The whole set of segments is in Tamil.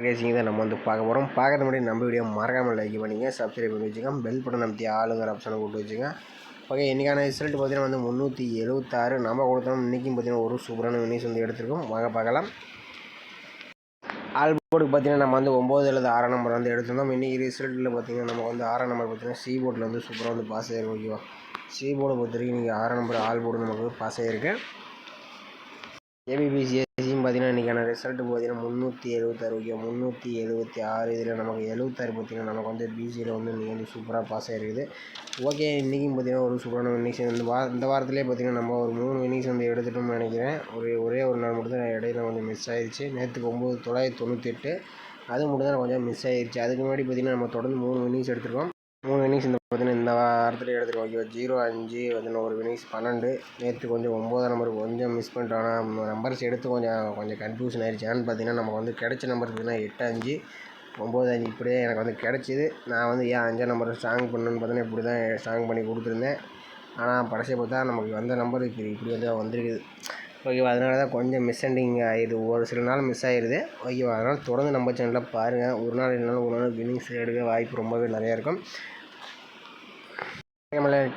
ரேசிங் தான் நம்ம வந்து பார்க்க போகிறோம். பார்க்கறது முன்னாடி நம்ம வீடியோ மறக்காமல் லைக் பண்ணிங்க, சப்ஸ்கிரைப் பண்ணி வச்சுக்கோங்க, பெல் பட்டன் அமைத்தி ஆளுங்கிற ஆப்ஷனை கொடுத்து வச்சுங்க. ஓகே, இன்றைக்கான ரிசல்ட் பார்த்தீங்கன்னா வந்து 376 நம்ம கொடுத்தோம். இன்றைக்கும் பார்த்தீங்கன்னா ஒரு சூப்பரான வினிஸ் வந்து எடுத்துருக்கோம். வாங்க பார்க்கலாம். ஆல் போர்டுக்கு பார்த்தீங்கன்னா நம்ம வந்து 9 அல்லது 6 நம்பர் வந்து எடுத்திருந்தோம். இன்றைக்கி ரிசல்ட்டில் பார்த்தீங்கன்னா நமக்கு வந்து 6 நம்பர் பார்த்தீங்கன்னா சி போர்டில் வந்து சூப்பராக வந்து பாஸ் ஆகிருக்கு. ஓகேவா, சி போர்டை பொறுத்த வரைக்கும் இன்றைக்கி 6 நம்பர் ஆல் போர்டு நமக்கு பாஸ் ஆகிருக்கு. ஏபிபிசிஎஸ்சியும் பார்த்தீங்கன்னா இன்றைக்கான ரிசல்ட்டு பார்த்தீங்கன்னா 376. ஓகே, 376 இதில் நமக்கு 76 பார்த்தீங்கன்னா நமக்கு வந்து பிசியில் வந்து இன்றைக்கி வந்து சூப்பராக பாஸ் ஆகிருக்குது. ஓகே, இன்றைக்கும் பார்த்தீங்கன்னா ஒரு சூப்பரான வின்னிங்ஸ் இந்த வாரத்திலே பார்த்தீங்கன்னா நம்ம ஒரு 3 வின்னிங்ஸ் வந்து எடுத்துட்டோம்னு நினைக்கிறேன். ஒரே ஒரு நாள் மட்டும் தான் இடையில கொஞ்சம் மிஸ் ஆகிடுச்சு. நேற்றுக்கு 998 அது மட்டும் தான் கொஞ்சம் மிஸ் ஆகிடுச்சு. அதுக்கு முன்னாடி பார்த்தீங்கன்னா நம்ம தொடர்ந்து 3 வின்னிங்ஸ் எடுத்துருக்கோம். 3 வின்னிங்ஸ் பார்த்தீங்கன்னா இந்த வாரத்தில் எடுத்துருக்கோம். ஓகேவா, 0-5 பார்த்தீங்கன்னா ஒரு வின்னிங்ஸ் 12. நேற்று கொஞ்சம் 9 நம்பருக்கு கொஞ்சம் மிஸ் பண்ணிட்டோம். ஆனால் நம்பர்ஸ் எடுத்து கொஞ்சம் கன்ஃபியூஷன் ஆகிடுச்சு. ஏன்னு பார்த்தீங்கன்னா நமக்கு வந்து கிடைச்ச நம்பர் பார்த்தீங்கன்னா 8-5 9-5 இப்படியே எனக்கு வந்து கிடச்சிது. நான் வந்து ஏன் 5 நம்பர் ஸ்ட்ராங் பண்ணணுன்னு பார்த்தீங்கன்னா இப்படி தான் ஸ்ட்ராங் பண்ணி கொடுத்துருந்தேன். ஆனால் கடைசியை பார்த்தா நமக்கு வந்த நம்பர் இப்படி வந்து வந்துருக்குது. ஓகேவா, அதனால தான் கொஞ்சம் மிஸ்அண்டிங் ஆகிடுது. ஒரு சில நாள் மிஸ் ஆகிடுது. ஓகேவா, அதனால் தொடர்ந்து நம்ம சேனலில் பாருங்கள். ஒரு நாள் இல்லைனாலும் ஒரு நாள் வின்னிங்ஸ் எடுக்க வாய்ப்பு ரொம்பவே நிறையா இருக்கும்.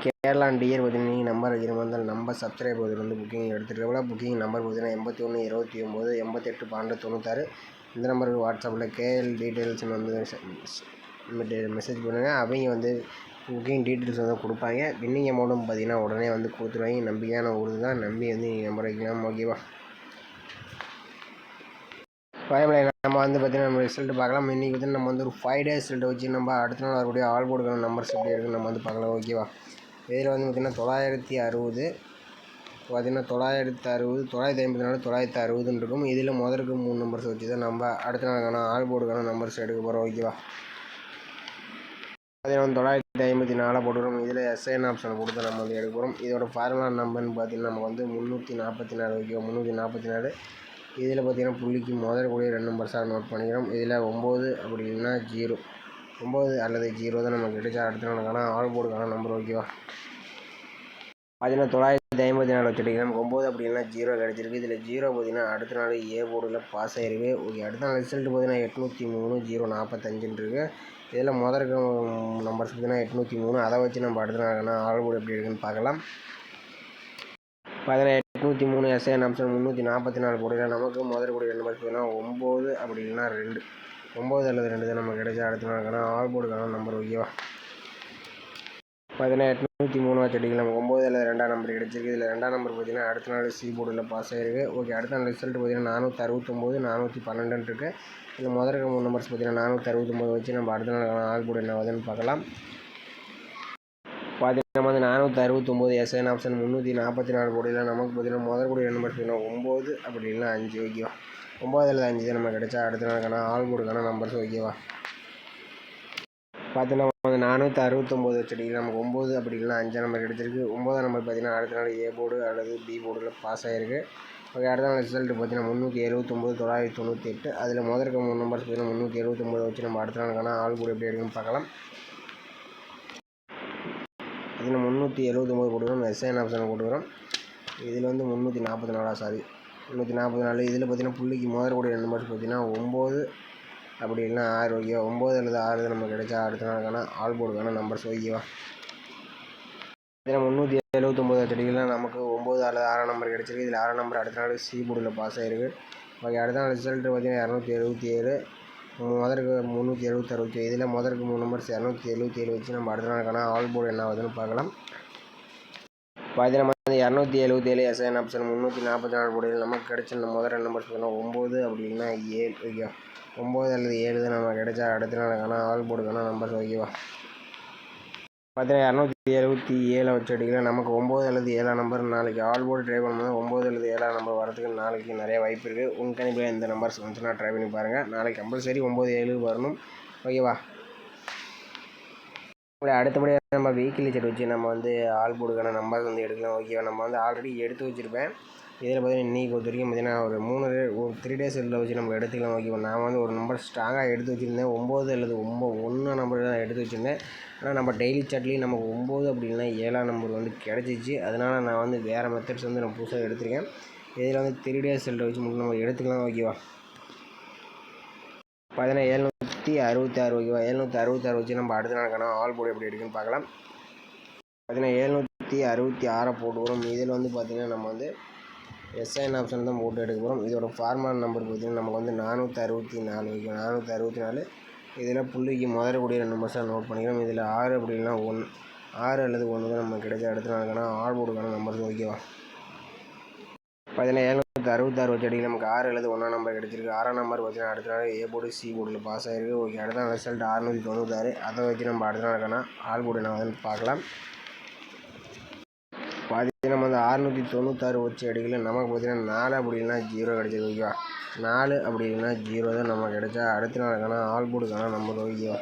கேரளா டியர் பார்த்தீங்கன்னா நம்பர் வைக்கிற மாதிரி இருந்தால் நம்ம சப்ஸ்கிரைபர் வந்து புக்கிங் எடுத்துகிட்டு புக்கிங் நம்பர் பார்த்தீங்கன்னா 81 29 88 12 96. இந்த நம்பருக்கு வாட்ஸ்அப்பில் கேஎல் டீட்டெயில்ஸ் வந்து மெசேஜ் பண்ணுங்கள். அவங்க வந்து புக்கிங் டீட்டெயில்ஸ் வந்து கொடுப்பாங்க. வின்னிங் அமௌண்ட்டும் பார்த்தீங்கன்னா உடனே வந்து கொடுத்துருவாங்க. நம்பிக்கையான ஒரு தான், நம்பி வந்து நீங்கள் நம்பர் வைக்கலாம். ஓகேவா, நம்ம வந்து பார்த்தீங்கன்னா நம்ம ரிசல்ட் பார்க்கலாம். இன்றைக்கி பார்த்தீங்கன்னா நம்ம வந்து ஒரு 5 days ரிசல்ட்டை வச்சு நம்ம அடுத்த நாள் வரக்கூடிய ஆல் போர்டுக்கான நம்பர்ஸ் எப்படி இருக்குன்னு நம்ம வந்து பார்க்கலாம். ஓகேவா, இதில் வந்து பார்த்திங்கன்னா 960 பார்த்திங்கன்னா 960 954 960 இருக்கும். இதில் முதலுக்கு 3 நம்பர்ஸ் வச்சு தான் நம்ம அடுத்த நாளுக்கான ஆல் போர்டுக்கான நம்பர்ஸ் எடுக்க போகிறோம். ஓகேவா, அதே வந்து 954 போட்டுக்கிறோம். இதில் எஸ்ஐன் ஆப்ஷன் கொடுத்து நம்ம வந்து எடுக்க போகிறோம். இதோட ஃபார்முலா நம்பர்னு பார்த்தீங்கன்னா நமக்கு வந்து 344. ஓகேவா, 344. இதில் பார்த்தீங்கன்னா புள்ளிக்கு முதல்கூடிய 2 நம்பர்ஸாக நோட் பண்ணிக்கிறோம். இதில் 9 அப்படி இல்லைன்னா 0 9 அல்லது 0 தான் நமக்கு கிடைச்சா அடுத்த நாளுக்கான ஆல் போர்டுக்கான நம்பர். ஓகேவா, பார்த்தீங்கன்னா 954 வச்சுட்டிங்கன்னா 9 அப்படி இல்லைனா 0 கிடச்சிருக்கு. இதில் 0 பார்த்தீங்கன்னா அடுத்த நாள் ஏ போர்டில் பாஸ் ஆகிருக்கு. ஓகே, அடுத்த நாள் ரிசல்ட் பார்த்தீங்கன்னா 803 045 இருக்குது. இதில் முதல் நம்பர்ஸ் பார்த்தீங்கன்னா 803. அதை வச்சு நம்ம அடுத்த நாளுக்கான ஆல் போர்டு எப்படி இருக்குன்னு பார்க்கலாம். பார்த்தீங்கன்னா 803 எஸ்ஐன் ஆப்ஷன் 344 போர்டில் நமக்கு முதல் கூடிய நம்பர்ஸ் பார்த்தீங்கன்னா 9 அப்படி இல்லைனா 2 9 அல்லது 2 தான் நம்ம கிடைச்சா அடுத்த நாளுக்கான ஆல் போர்டுக்கான நம்பர். ஓகேவா, பார்த்தீங்கன்னா 803 வச்சுட்டிங்கன்னா நமக்கு 9 அல்லது 2ஆம் நம்பர் கிடச்சிருக்கு. இதில் 2ஆம் நம்பர் பார்த்தீங்கன்னா அடுத்த நாள் சி போர்டில் பாஸ் ஆகிருக்கு. ஓகே, அடுத்த நாள் ரிசல்ட் பார்த்தீங்கன்னா 469 412 இருக்குது. இதில் முதல் 3 நம்பர்ஸ் பார்த்தீங்கன்னா 469 வச்சு நம்ம அடுத்த நாளுக்கான ஆல் போர்டு என்ன வருதுன்னு பார்க்கலாம். பார்த்தீங்கன்னா வந்து 469 எஸ்ஐன் ஆப்ஷன் 344 போர்டில் நமக்கு பார்த்தீங்கன்னா முதல் கூடிய நம்பர்ஸ் பார்த்தீங்கன்னா 9 அப்படி இல்லைனா 5. ஓகேவா, 9 அல்லது 5 தான் நம்ம கிடைச்சா அடுத்த நாளுக்கான ஆல் போர்டுக்கான நம்பர்ஸ். ஓகேவா, பார்த்தீங்கன்னா வந்து 469 வச்சுட்டிங்கன்னா நமக்கு 9 அப்படி இல்லைனா 5 நம்பர் கிடச்சிருக்கு. 9ஆம் நம்பர் பார்த்தீங்கன்னா அடுத்த நாள் ஏ போர்டு அல்லது பி போர்டில் பாஸ் ஆகிருக்கு. ஓகே, அடுத்த நாள் ரிசல்ட் பார்த்தீங்கன்னா 379 998. அதில் முதல் 3 நம்பர்ஸ் பார்த்தீங்கன்னா 379 வச்சு நம்ம அடுத்த நாளுக்கான ஆல் போர்டு எப்படி இருக்குன்னு பார்க்கலாம். இதில் 379 போட்டுக்கிறோம். எஸ்ஐன் ஆப்ஷன் போட்டுக்கிறோம். இதில் வந்து 344 இதில் பார்த்தீங்கன்னா புள்ளிக்கு முதல் கூடிய 2 நம்பர்ஸ் பார்த்தீங்கன்னா 9 அப்படி இல்லைனா 6. ஓகேவா, 9 அல்லது 6 நம்ம கிடைச்சா அடுத்த நாளுக்கான ஆல் போர்டுக்கான நம்பர்ஸ். ஓகேவா, இதில் 379 வச்சுட்டிங்கன்னா நமக்கு 9 அல்லது 6ஆம் நம்பர் கிடச்சிருக்கு. இதில் 6ஆம் நம்பர் அடுத்த நாள் சி போர்டில் பாஸ் ஆகிருக்கு. ஓகே, அடுத்த நாள் ரிசல்ட்டு பார்த்தீங்கன்னா 277 முதலுக்கு 376. ஓகே, இதில் முதலுக்கு 3 நம்பர்ஸ் 277 வச்சு நம்ம அடுத்த நாளுக்கான ஆல் போர்டு என்ன ஆகுதுன்னு பார்க்கலாம். பார்த்தீங்கன்னா 277 எஸ்ஐன் ஆப்ஷன் 344 போர்டில் நமக்கு கிடைச்ச முதல் 2 நம்பர்ஸ் பார்த்தீங்கன்னா 9 அப்படி இல்லைனா 7. ஓகேவா, 9 அல்லது 7 தான் நம்ம கிடைச்சா அடுத்த நாளுக்கான ஆல் போர்டுக்கான நம்பர்ஸ். ஓகேவா, பார்த்தீங்கன்னா 277 வச்சுட்டிங்கன்னா நமக்கு 9 அல்லது 7ஆம் நம்பர் நாளைக்கு ஆல் போர்டு ட்ரை பண்ணும்போது 9 அல்லது 7ஆம் நம்பர் வரதுக்கு நாளைக்கு நிறைய வாய்ப்பு இருக்குது. உங்கள் கணிப்பில் இந்த நம்பர்ஸ் வந்துச்சுன்னா ட்ரை பண்ணி பாருங்கள். நாளைக்கு கம்பல்சரி 9 7 வரணும். ஓகேவா, அடுத்தபடியாக நம்ம வீக்லி செட் வச்சு நம்ம வந்து ஆல் போர்டுக்கான நம்பர் வந்து எடுக்கலாம். ஓகேவா, நம்ம வந்து ஆல்ரெடி எடுத்து வச்சுருப்பேன். இதில் பார்த்தீங்கன்னா இன்றைக்கி பொறுத்த வரைக்கும் பார்த்தீங்கன்னா ஒரு 3 days இதில் வச்சு நம்ம எடுத்துக்கலாம். ஓகேவா, நான் வந்து ஒரு நம்பர் ஸ்ட்ராங்காக எடுத்து வச்சுருந்தேன். 9 அல்லது 1 நம்பர் தான் எடுத்து வச்சுருந்தேன். ஆனால் நம்ம டெய்லி சாட்லேயும் நமக்கு 9 அப்படி இல்லைனா 7ஆம் நம்பர் வந்து கிடச்சிச்சு. அதனால் நான் வந்து வேறு மெத்தட்ஸ் வந்து நான் புதுசாக எடுத்திருக்கேன். இதில் வந்து 3 days ரிசல்ட்டை வச்சு மட்டும் நம்ம எடுத்துக்கலாம். ஓகேவா, பார்த்தீங்கன்னா 766 ஓகேவா. 766 வச்சு நம்ம அடுத்த நாளுக்கான ஆல் போர்டு எப்படி இருக்குன்னு பார்க்கலாம். பார்த்தீங்கன்னா 766 போட்டுக்கிறோம். இதில் வந்து பார்த்திங்கன்னா நம்ம வந்து எஸ்ஐன் ஆப்ஷன் தான் போட்டு எடுக்க போகிறோம். இதோட ஃபார்மல் நம்பர் பார்த்திங்கன்னா நமக்கு வந்து 464 ஓகே. 464 இதில் புள்ளிக்கு முதலக்கூடிய 2 நம்பர்ஸாக நோட் பண்ணிக்கிறோம். இதில் 6 அப்படின்னா 1 6 அல்லது 1 தான் நம்ம கிடைச்ச அடுத்த நாளுக்கான ஆல் போர்டுக்கான நம்பர்ஸ் ஓகேவா. பார்த்தீங்கன்னா 766 வச்சு அடிக்கல நமக்கு 6 அல்லது 1 நம்பர் கிடச்சிருக்கு. 6ஆம் நம்பர் பார்த்தீங்கன்னா அடுத்த நாள் ஏ போர்டு சி போர்டில் பாஸ் ஆகிருக்கு ஓகே. அடுத்த நாள் ரிசல்ட் 696 அதை வச்சு நம்ம அடுத்த நாளுக்கான ஆல் போர்டு என்ன வந்து பார்க்கலாம். பார்த்தீங்கன்னா நம்ம வந்து 696 வச்சு அடிக்கல நமக்கு பார்த்தீங்கன்னா 4 அப்படின்னா 0 கிடச்சிருக்கு ஓகேவா. 4 அப்படின்னா 0 தான் நம்ம கிடைச்சா அடுத்த நாளுக்கான ஆல் போர்டுக்கான நம்பர் ஓகேவா.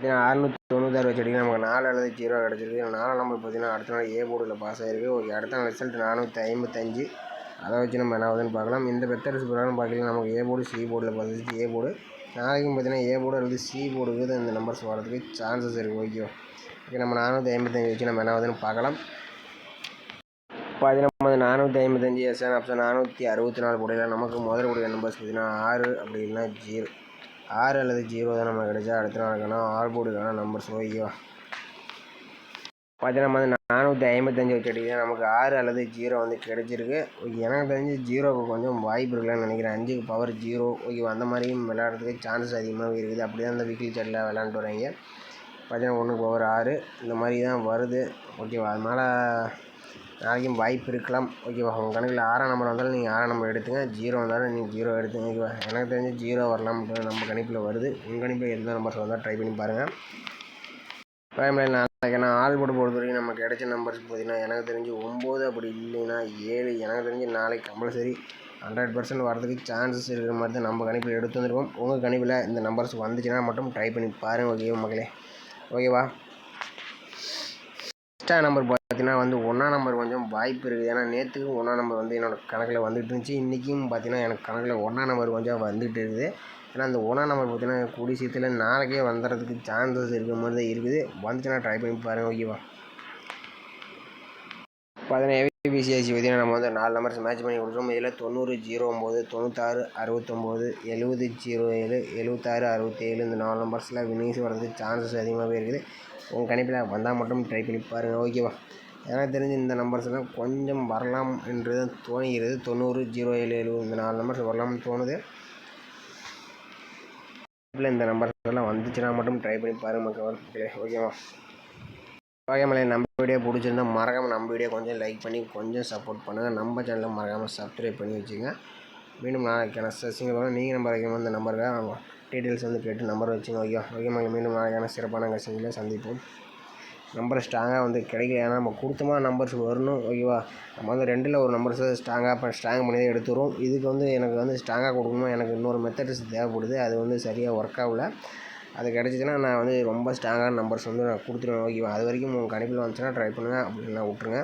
696 வச்சு அடிக்கல நமக்கு 4 அல்லது 0 கிடச்சிருக்கு. 4 நம்பர் பார்த்தீங்கன்னா அடுத்த நாள் ஏ போர்டில் பாஸ் ஆகிருக்கு ஓகே. அடுத்த நாள் ரிசல்ட் 455 அதை வச்சு நம்ம என்ன ஆகுதுன்னு பார்க்கலாம். இந்த மெத்தட்ஸ் பிரகாரம் பார்க்கலாம் நமக்கு ஏ போர்டு சி போர்டில் பார்த்துச்சு ஏ போர்டு. நாளைக்கும் பார்த்தீங்கன்னா ஏ போர்டு அல்லது சி போர்டுக்கு தான் இந்த நம்பர்ஸ் வரதுக்கு சான்சஸ் இருக்குது ஓகேவா. ஓகே நம்ம 455 வச்சு நம்ம என்ன ஆகுதுன்னு பார்க்கலாம். பார்த்தீங்கன்னா நம்ம 455 எஸ்என் ஆப்ஷன் 464 போடையில் நமக்கு முதல் கூடிய நம்பர்ஸ் பார்த்தீங்கன்னா 6 அப்படி இல்லைன்னா 0 6 அல்லது 0 தான் நம்ம கிடைச்சா அடுத்த நாளுக்கான ஆல் போர்டுக்கான நம்பர்ஸ் ஓகேவா. பார்த்தீங்கன்னா நம்ம வந்து 455 வச்சு அடிக்கலாம் நமக்கு 6 அல்லது 0 வந்து கிடைச்சிருக்கு ஓகே. எனக்கு தெரிஞ்சு 0க்கு கொஞ்சம் வாய்ப்பு இருக்கலாம்னு நினைக்கிறேன். 5க்கு பவர் 0 ஓகேவா. அந்த மாதிரியும் விளையாடுறதுக்கு சான்சஸ் அதிகமாக இருக்குது. அப்படி தான் இந்த வீக்லி சாட்டில் விளையாண்டுட்டு வராங்க. பார்த்தீங்கன்னா 1க்கு பவர் 6 இந்த மாதிரி தான் வருது ஓகேவா. அதனால் நாளைக்கும் வாய்ப்பு இருக்கலாம் ஓகேவா. உங்கள் கணக்கில் 6ஆம் நம்பர் வந்தாலும் நீங்கள் 6ஆம் நம்பர் எடுத்துங்க. 0 வந்தாலும் நீங்கள் 0 எடுத்துங்க ஓகேவா. எனக்கு தெரிஞ்சு 0 வரலாம்னு நம்ம கணிப்பில் வருது. உங்கள் கணிப்பில் எந்த நம்பர்ஸ் வந்தால் ட்ரை பண்ணி பாருங்கள். நாளைக்கு நான் ஆல் போர்டு பொறுத்த வரைக்கும் நம்ம கிடைச்ச நம்பர்ஸ் பார்த்தீங்கன்னா எனக்கு தெரிஞ்சு 9 அப்படி இல்லைன்னா 7 எனக்கு தெரிஞ்சு நாளைக்கு கம்பல்சரி 100% வரதுக்கு சான்சஸ் இருக்கிற மாதிரி தான் நம்ம கணிப்பில் எடுத்து வந்துருக்கோம். உங்கள் கணிப்பில் இந்த நம்பர்ஸ் வந்துச்சுன்னா மட்டும் ட்ரை பண்ணி பாருங்கள் ஓகேவா மக்களே ஓகேவா. எக்ஸ்ட்ரா நம்பர் பார்த்தீங்கன்னா வந்து 1ஆம் நம்பர் கொஞ்சம் வாய்ப்பு இருக்குது. ஏன்னா நேற்றுக்கு 1ஆம் நம்பர் வந்து என்னோடய கணக்கில் வந்துட்டு இருந்துச்சு. இன்றைக்கும் பார்த்தீங்கன்னா எனக்கு கணக்கில் 1ஆம் நம்பர் கொஞ்சம் வந்துட்டு இருக்குது. ஏன்னா அந்த 1ஆம் நம்பர் பார்த்தீங்கன்னா கூடிய சீக்கிரத்தில் நாளைக்கே வந்துடுறதுக்கு சான்சஸ் இருக்கிற மாதிரி தான் இருக்குது. வந்துச்சுன்னா ட்ரை பண்ணி பாருங்கள் ஓகேவா. பார்த்தீங்கன்னா ஏபிசிஐசி பார்த்தீங்கன்னா நம்ம வந்து 4 நம்பர்ஸ் மேட்ச் பண்ணி கொடுக்குறோம். இதில் 90 09 96 69 70 07 76 67 இந்த 4 நம்பர்ஸில் வினிங்ஸ் வரதுக்கு சான்சஸ் அதிகமாகவே இருக்குது. உங்கள் கணிப்பில் வந்தால் மட்டும் ட்ரை பண்ணி பாருங்கள் ஓகேவா. எனக்கு தெரிஞ்சு இந்த நம்பர்ஸ் எல்லாம் கொஞ்சம் வரலாம் என்று தான் தோணுகிறது. 90 07 70 இந்த 4 நம்பர்ஸ் வரலாம்னு தோணுது. இந்த நம்பர்ஸ் எல்லாம் வந்துச்சுன்னா மட்டும் ட்ரை பண்ணி பாருங்கள் மக்களே ஓகேவா. ஓகே நம்ம வீடியோ பிடிச்சிருந்தா மறக்காமல் நம்ம வீடியோ கொஞ்சம் லைக் பண்ணி கொஞ்சம் சப்போர்ட் பண்ணுங்கள். நம்ம சேனலை மறக்காமல் சப்ஸ்கிரைப் பண்ணி வச்சுங்க. மீண்டும் நாளைக்கான செஷனில் நீங்கள் நம்பர் வைக்கணும் இந்த நம்பருக்கு டீட்டெயில்ஸ் வந்து கேட்டு நம்பர் வச்சுங்க ஓகே மீண்டும் நாளைக்கான சிறப்பான செஷனில் சந்திப்போம். நம்பர் ஸ்ட்ராங்காக வந்து கிடைக்கல. ஏன்னா நம்ம கொடுத்தமா நம்பர்ஸ் வரணும் ஓகேவா. நம்ம வந்து 2ல் ஒரு நம்பர்ஸை ஸ்ட்ராங் பண்ணி தான் எடுத்துகிறோம். இதுக்கு வந்து எனக்கு வந்து ஸ்ட்ராங்காக கொடுக்கணும். எனக்கு இன்னொரு மெத்தட்ஸ் தேவைப்படுது. அது வந்து சரியாக ஒர்க் ஆகல. அது கிடச்சிச்சின்னா நான் வந்து ரொம்ப ஸ்ட்ராங்கான நம்பர்ஸ் வந்து நான் கொடுத்துருவேன் ஓகேவா. அது வரைக்கும் உங்கள் கணிப்பில் வந்துச்சுன்னா ட்ரை பண்ணுங்கள், அப்படின்னா விட்ருங்க.